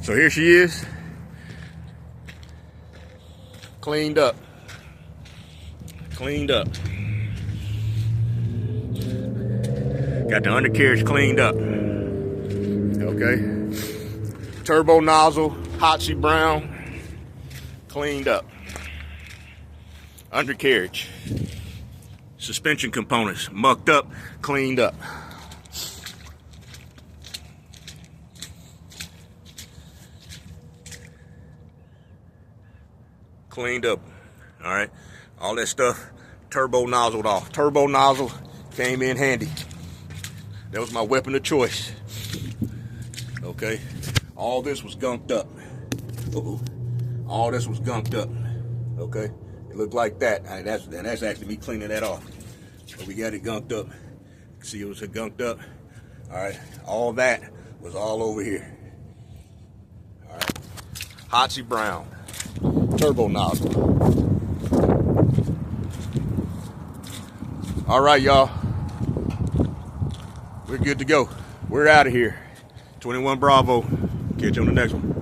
So here she is, cleaned up. Got the undercarriage cleaned up. Okay. Turbo nozzle, Hotsy brown, cleaned up. Undercarriage. Suspension components, mucked up, cleaned up. Cleaned up. All right. All that stuff turbo nozzled off. Turbo nozzle came in handy. That was my weapon of choice. Okay. All this was gunked up. All this was gunked up. Okay. It looked like that. And that's actually me cleaning that off. But we got it gunked up. See, it was gunked up. All right. All that was all over here. All right. Hotsy brown. Turbo nozzle. All right, y'all. We're good to go. We're out of here. 21 Bravo. Catch you on the next one.